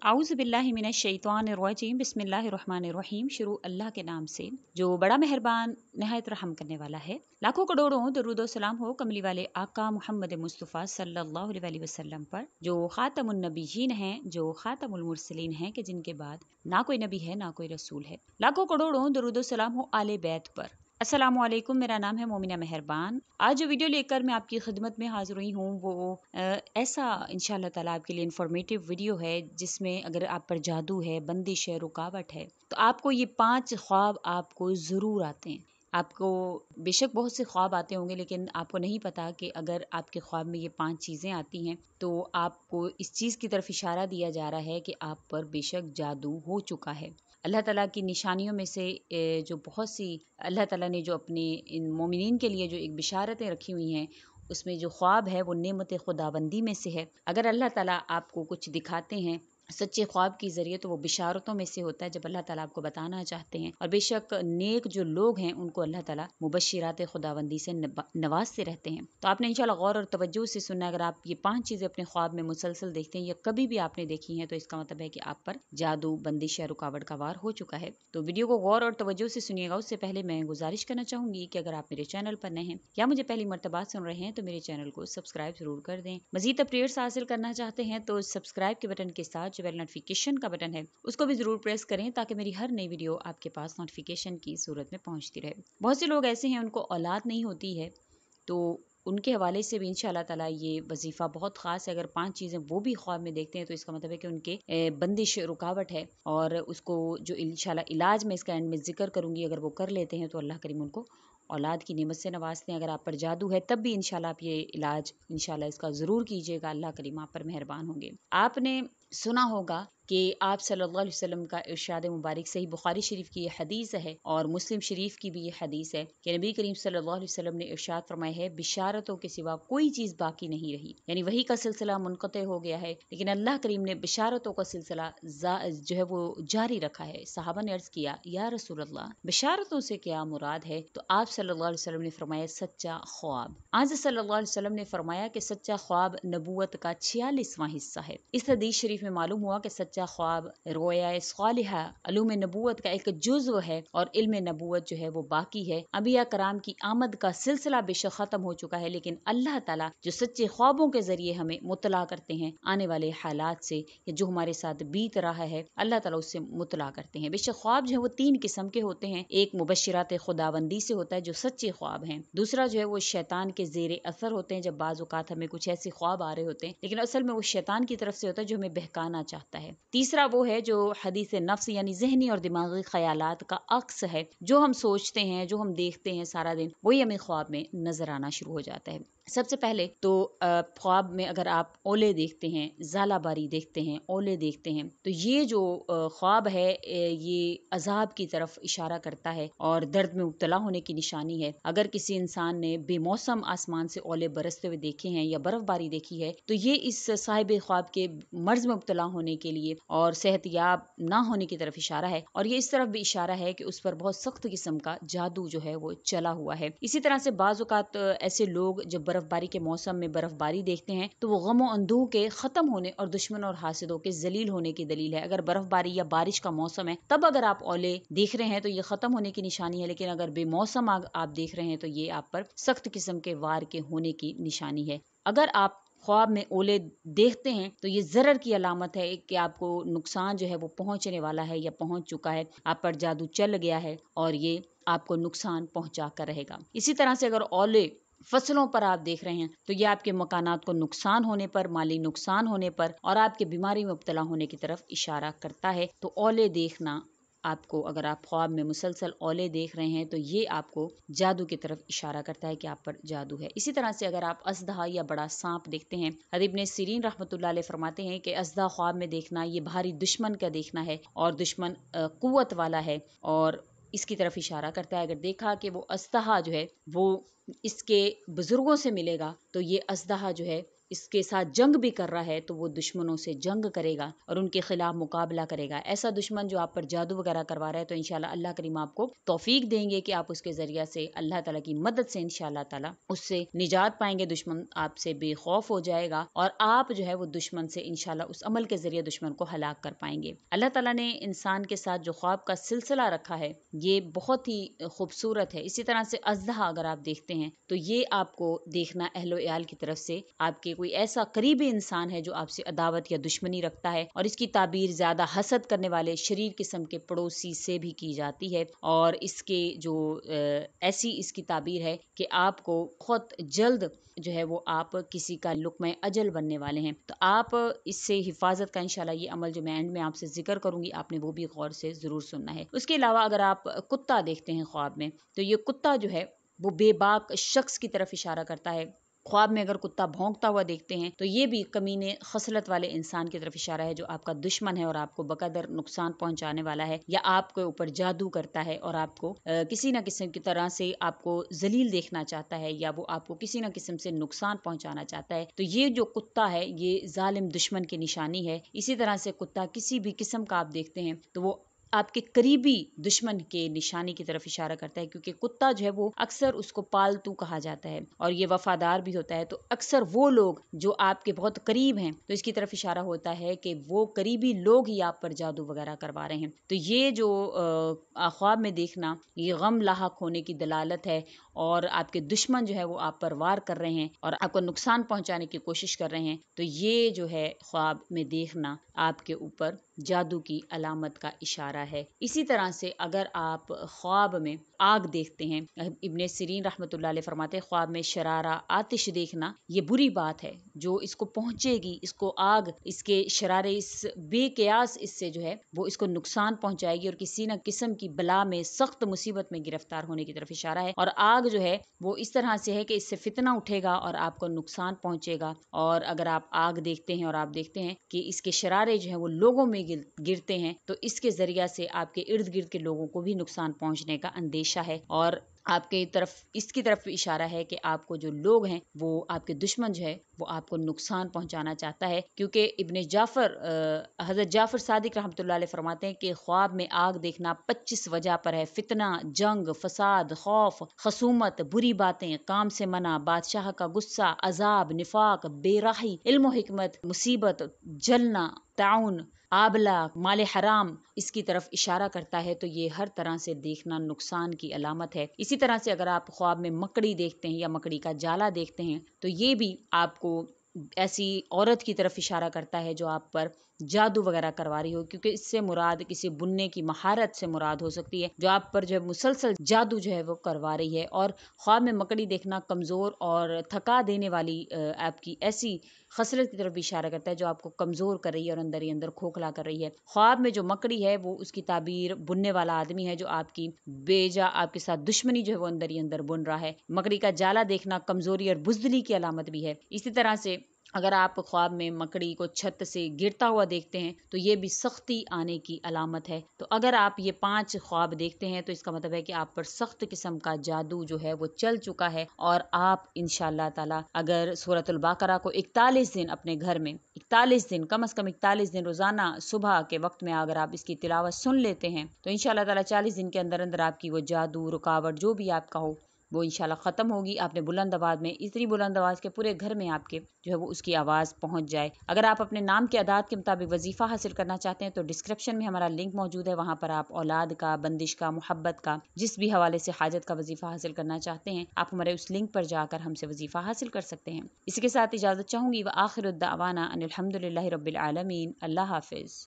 आऊज़ बिल्लाहि मिनश शैतानिर रजीम बिस्मिल्लाहिर्रहमानिर्रहीम। शुरू अल्लाह के नाम से जो बड़ा मेहरबान नहायत रहम करने वाला है। लाखों करोड़ों दरूद व सलाम हो कमली वाले आका मोहम्मद मुस्तफ़ा सल्लल्लाहु अलैहि वसल्लम पर, जो खातमुन नबीयीन हैं, जो खातमुल मुरसलीन हैं, कि जिनके बाद ना कोई नबी है ना कोई रसूल है। लाखों करोड़ों दरूद व सलाम हो आले बैत पर। अस्सलामु अलैकुम, मेरा नाम है मोमिना मेहरबान। आज जो वीडियो लेकर मैं आपकी खिदमत में हाजिर हुई हूँ वो ऐसा इंशाअल्लाह ताला आपके लिए इन्फॉर्मेटिव वीडियो है, जिसमें अगर आप पर जादू है, बंदिश है, रुकावट है, तो आपको ये 5 ख्वाब आपको ज़रूर आते हैं। आपको बेशक बहुत से ख्वाब आते होंगे, लेकिन आपको नहीं पता कि अगर आपके ख्वाब में ये 5 चीज़ें आती हैं तो आपको इस चीज़ की तरफ इशारा दिया जा रहा है कि आप पर बेशक जादू हो चुका है। अल्लाह ताला की निशानियों में से जो बहुत सी अल्लाह ताला ने जो अपने इन मोमिनीन के लिए जो एक बिशारतें रखी हुई हैं, उसमें जो ख्वाब है वो नेमत खुदाबंदी में से है। अगर अल्लाह ताला आपको कुछ दिखाते हैं सच्चे ख्वाब के ज़रिए, तो वो बिशारतों में से होता है, जब अल्लाह ताला आपको बताना चाहते हैं। और बेशक नेक जो लोग हैं उनको अल्लाह ताला मुबश्शिरात खुदाबंदी से नवाजते रहते हैं। तो आपने इंशाल्लाह गौर और तवज्जो से सुनना। अगर आप ये 5 चीज़ें अपने ख्वाब में मुसलसल देखते हैं या कभी भी आपने देखी हैं, तो इसका मतलब है कि आप पर जादू, बंदिश या रुकावट का वार हो चुका है। तो वीडियो को गौर और तवज्जो से सुनिएगा। उससे पहले मैं गुजारिश करना चाहूंगी कि अगर आप मेरे चैनल पर नए हैं या मुझे पहली मर्तबा सुन रहे हैं, तो मेरे चैनल को सब्सक्राइब जरूर कर दें। मजीद अपडेट्स हासिल करना चाहते हैं तो सब्सक्राइब के बटन के साथ जो बेल नोटिफिकेशन का बटन है उसको भी जरूर प्रेस करें, ताकि मेरी हर नई वीडियो आपके पास नोटिफिकेशन की सूरत में पहुंचती रहे। बहुत से लोग ऐसे हैं उनको औलाद नहीं होती है, तो उनके हवाले से भी इंशाल्लाह ताला ये वजीफ़ा बहुत ख़ास है। अगर 5 चीज़ें वो भी ख्वाब में देखते हैं, तो इसका मतलब है कि उनके बंदिश रुकावट है, और उसको जो इंशाल्लाह इलाज में इसका एंड में जिक्र करूँगी, अगर वो कर लेते हैं तो अल्लाह करीम उनको औलाद की नेमत से नवाजते हैं। अगर आप पर जादू है तब भी इंशाल्लाह आप ये इलाज इंशाल्लाह इसका ज़रूर कीजिएगा, अल्लाह करीम आप पर मेहरबान होंगे। आपने सुना होगा कि आप सल्लल्लाहु अलैहि वसल्लम का इरशाद मुबारक सही बुखारी शरीफ की ये हदीस है और मुस्लिम शरीफ की भी ये हदीस है कि नबी करीम सल्लल्लाहु अलैहि वसल्लम ने इरशाद फरमाया है, बिशारतों के सिवा कोई चीज़ बाकी नहीं रही। यानी वही का सिलसिला मुनक़ते हो गया है, लेकिन अल्लाह करीम ने बिशारतों का सिलसिला जो है वो जारी रखा है। सहाबा ने अर्ज़ किया, या रसूल अल्लाह, बिशारतों से क्या मुराद है? तो आप सल्लल्लाहु अलैहि वसल्लम ने फरमाया, सच्चा ख्वाब। आज सल्लल्लाहु अलैहि वसल्लम ने फरमाया कि सच्चा ख्वाब नबूवत का 46वां हिस्सा है। इस हदीस शरीफ में मालूम हुआ कि सच्चा ख्वाब रोया सालिहा अलूम नबूवत का एक जुज़्व है, और इल्म नबूवत जो है वो बाकी है। अंबिया कराम की आमद का सिलसिला बेशक खत्म हो चुका है, लेकिन अल्लाह ताला जो सच्चे ख्वाबों के जरिए हमें मुतला करते हैं, आने वाले हालात से या जो हमारे साथ बीत रहा है, अल्लाह ताला उससे मुतला करते हैं। बेशक ख्वाब जो है वो 3 किस्म के होते हैं। एक मुबश्शिरात खुदाबंदी से होता है, जो सच्चे ख्वाब हैं। दूसरा जो है वो शैतान के ज़ेरे असर होते हैं, जब बाज़ औक़ात हमें कुछ ऐसे ख्वाब आ रहे होते हैं, लेकिन असल में वो शैतान की तरफ से होता है जो हमें बहकाना चाहता है। तीसरा वो है जो हदीस नफ्स यानी ज़हनी और दिमागी ख़यालात का अक्स है, जो हम सोचते हैं, जो हम देखते हैं सारा दिन, वही हमें ख्वाब में नजर आना शुरू हो जाता है। सबसे पहले तो ख्वाब में अगर आप ओले देखते हैं, ज़ालाबारी देखते हैं, ओले देखते हैं, तो ये जो ख्वाब है ये अजाब की तरफ इशारा करता है और दर्द में मुब्तला होने की निशानी है। अगर किसी इंसान ने बेमौसम आसमान से ओले बरसते हुए देखे हैं या बर्फबारी देखी है, तो ये इस साहिब ख्वाब के मर्ज में मुब्तला होने के लिए और सेहतयाब ना होने की तरफ इशारा है। और ये इस तरफ भी इशारा है कि उस पर बहुत सख्त किस्म का जादू जो है वो चला हुआ है। इसी तरह से बाज़ औक़ात ऐसे लोग जब बर्फबारी के मौसम में बर्फबारी देखते हैं, तो वो गम और अंधों के खत्म होने और दुश्मन और हासिदों के जलील होने की दलील है। अगर बर्फबारी या बारिश का मौसम है, तब अगर आप ओले देख रहे हैं तो ये खत्म होने की निशानी है, लेकिन अगर बेमौसम आप देख रहे हैं तो ये आप पर सख्त किस्म के वार के होने की निशानी है। अगर आप ख्वाब में ओले देखते हैं तो ये ज़रर की अलामत है कि आपको नुकसान जो है वो पहुंचने वाला है या पहुंच चुका है, आप पर जादू चल गया है और ये आपको नुकसान पहुंचा कर रहेगा। इसी तरह से अगर ओले फसलों पर आप देख रहे हैं, तो ये आपके मकानात को नुकसान होने पर, माली नुकसान होने पर और आपके बीमारी में मुब्तला होने की तरफ इशारा करता है। तो ओले देखना आपको, अगर आप ख्वाब में मुसलसल ओले देख रहे हैं, तो ये आपको जादू की तरफ इशारा करता है कि आप पर जादू है। इसी तरह से अगर आप अज़दहा या बड़ा सांप देखते हैं, हज़रत इब्न सीरीन रहमतुल्लाह अलैह फरमाते हैं कि अज़दहा ख्वाब में देखना ये भारी दुश्मन का देखना है और दुश्मन कुव्वत वाला है और इसकी तरफ इशारा करता है। अगर देखा कि वो अज़दहा जो है वो इसके बुजुर्गों से मिलेगा, तो ये अज़दहा जो है اس کے ساتھ جنگ بھی کر رہا ہے تو وہ دشمنوں سے جنگ کرے گا اور ان کے خلاف مقابلہ کرے گا. ایسا دشمن جو آپ پر جادو وغیرہ کروا رہا ہے تو انشاءاللہ اللہ کریم آپ کو توفیق دیں گے کہ آپ اس کے ذریعہ سے اللہ تعالیٰ کی مدد سے انشاءاللہ تعالیٰ اس سے نجات پائیں گے. دشمن آپ سے بے خوف ہو جائے گا اور آپ جو ہے وہ دشمن سے انشاءاللہ اس عمل کے ذریعے دشمن کو ہلاک کر پائیں گے. اللہ تعالیٰ نے انسان کے ساتھ جو خواب کا سلسلہ رکھا ہے یہ بہت ہی خوبصورت ہے. اسی طرح سے اژدہا اگر آپ دیکھتے ہیں تو یہ آپ کو دیکھنا اہل و عیال کی طرف سے آپ کے کوئی ایسا قریبی انسان ہے جو آپ سے عداوت یا دشمنی رکھتا ہے، اور اس کی تعبیر زیادہ حسد کرنے والے شریر قسم کے پڑوسی سے بھی کی جاتی ہے. اور اس کے جو ایسی اس کی تعبیر ہے کہ آپ کو بہت جلد جو ہے وہ آپ کسی کا لقمہ اجل بننے والے ہیں. تو آپ اس سے حفاظت کا انشاءاللہ یہ عمل جو میں اینڈ میں آپ سے ذکر کروں گی آپ نے وہ بھی غور سے ضرور سننا ہے. اس کے علاوہ اگر آپ کتا دیکھتے ہیں خواب میں تو یہ کتا جو ہے وہ بے باک شخص کی طرف اشارہ کرتا ہے. خواب میں اگر کتا بھونکتا ہوا دیکھتے ہیں تو یہ بھی کمینے خصلت والے انسان کی طرف اشارہ ہے جو آپ کا دشمن ہے اور آپ کو بقدر نقصان پہنچانے والا ہے، یا آپ کے اوپر جادو کرتا ہے اور آپ کو کسی نہ کسی کی طرح سے آپ کو ذلیل دیکھنا چاہتا ہے، یا وہ آپ کو کسی نہ قسم سے نقصان پہنچانا چاہتا ہے. تو یہ جو کتا ہے یہ ظالم دشمن کی نشانی ہے. اسی طرح سے کتا کسی بھی قسم کا آپ دیکھتے ہیں تو وہ آپ کے قریبی دشمن کے نشانی کی طرف اشارہ کرتا ہے، کیونکہ کتا جو ہے وہ اکثر اس کو پالتو کہا جاتا ہے اور یہ وفادار بھی ہوتا ہے. تو اکثر وہ لوگ جو آپ کے بہت قریب ہیں تو اس کی طرف اشارہ ہوتا ہے کہ وہ قریبی لوگ ہی آپ پر جادو وغیرہ کروا رہے ہیں. تو یہ جو خواب میں دیکھنا یہ غم لاحق ہونے کی دلالت ہے، اور آپ کے دشمن جو ہے وہ آپ پر وار کر رہے ہیں اور آپ کو نقصان پہنچانے کی کوشش کر رہے ہیں. تو یہ جو ہے خواب میں دیکھنا آپ کے اوپر جادو کی علامت کا اشارہ ہے. اسی طرح سے اگر آپ خواب میں آگ دیکھتے ہیں، ابن سیرین رحمۃ اللہ علیہ فرماتے ہیں خواب میں شرارہ آتش دیکھنا یہ بری بات ہے، جو اس کو پہنچے گی، اس کو آگ اس کے شرارے اس بے قیاس اس سے جو ہے وہ اس کو نقصان پہنچائے گی اور کسی نہ قسم کی بلا میں سخت مصیبت میں گرفتار ہونے کی طرف اشارہ ہے. اور آگ جو ہے وہ اس طرح سے ہے کہ اس سے فتنہ اٹھے گا اور آپ کو نقصان پہنچے گا. اور اگر آپ آگ دیکھتے ہیں اور آپ دیکھتے ہیں کہ اس کے شرارے جو ہیں وہ لوگوں میں گرتے ہیں تو اس کے ذریعہ سے آپ کے ارد گرد کے لوگوں کو بھی نقصان پہنچنے کا اندیشہ ہے، اور آپ کے طرف اس کی طرف اشارہ ہے کہ آپ کو جو لوگ ہیں وہ آپ کے دشمن جو ہے وہ آپ کو نقصان پہنچانا چاہتا ہے. کیونکہ ابن جعفر حضرت جعفر صادق رحمۃ اللہ علیہ فرماتے ہیں کہ خواب میں آگ دیکھنا 25 وجہ پر ہے: فتنہ، جنگ، فساد، خوف، خصومت، بری باتیں، کام سے منع، بادشاہ کا غصہ، عذاب، نفاق، بے راہی، علم و حکمت، مصیبت، جلنا، تعاون، آبلہ، مال حرام اس کی طرف اشارہ کرتا ہے. تو یہ ہر طرح سے دیکھنا نقصان کی علامت ہے. اسی طرح سے اگر آپ خواب میں مکڑی دیکھتے ہیں یا مکڑی کا جالا دیکھتے ہیں تو یہ بھی آپ کو ایسی عورت کی طرف اشارہ کرتا ہے جو آپ پر جادو وغیرہ کروا رہی ہو، کیونکہ اس سے مراد کسی بننے کی مہارت سے مراد ہو سکتی ہے جو آپ پر جو ہے مسلسل جادو جو ہے وہ کروا رہی ہے. اور خواب میں مکڑی دیکھنا کمزور اور تھکا دینے والی آپ کی ایسی خصلت کی طرف بھی اشارہ کرتا ہے جو آپ کو کمزور کر رہی ہے اور اندر ہی اندر کھوکھلا کر رہی ہے. خواب میں جو مکڑی ہے وہ اس کی تعبیر بننے والا آدمی ہے جو آپ کی بیجا آپ کے ساتھ دشمنی جو ہے وہ اندر ہی اندر بن رہا ہے. مکڑی کا جالا دیکھنا کمزوری اور بزدلی کی علامت بھی ہے. اسی طرح سے اگر آپ خواب میں مکڑی کو چھت سے گرتا ہوا دیکھتے ہیں تو یہ بھی سختی آنے کی علامت ہے. تو اگر آپ یہ 5 خواب دیکھتے ہیں تو اس کا مطلب ہے کہ آپ پر سخت قسم کا جادو جو ہے وہ چل چکا ہے، اور آپ انشاءاللہ تعالی اگر سورۃ البقرہ کو 41 دن اپنے گھر میں 41 دن کم از کم 41 دن روزانہ صبح کے وقت میں اگر آپ اس کی تلاوت سن لیتے ہیں تو انشاءاللہ تعالی 40 دن کے اندر اندر آپ کی وہ جادو رکاوٹ جو بھی آپ کا ہو وہ انشاءاللہ ختم ہوگی. آپ نے بلند آواز میں اتنی بلند آواز کے پورے گھر میں آپ کے جو ہے وہ اس کی آواز پہنچ جائے. اگر آپ اپنے نام کے اعداد کے مطابق وظیفہ حاصل کرنا چاہتے ہیں تو ڈسکرپشن میں ہمارا لنک موجود ہے، وہاں پر آپ اولاد کا، بندش کا، محبت کا، جس بھی حوالے سے حاجت کا وظیفہ حاصل کرنا چاہتے ہیں آپ ہمارے اس لنک پر جا کر ہم سے وظیفہ حاصل کر سکتے ہیں. اسی کے ساتھ اجازت چاہوں گی، وآخر الدعوانا ان الحمد للہ رب العالمین. اللہ حافظ.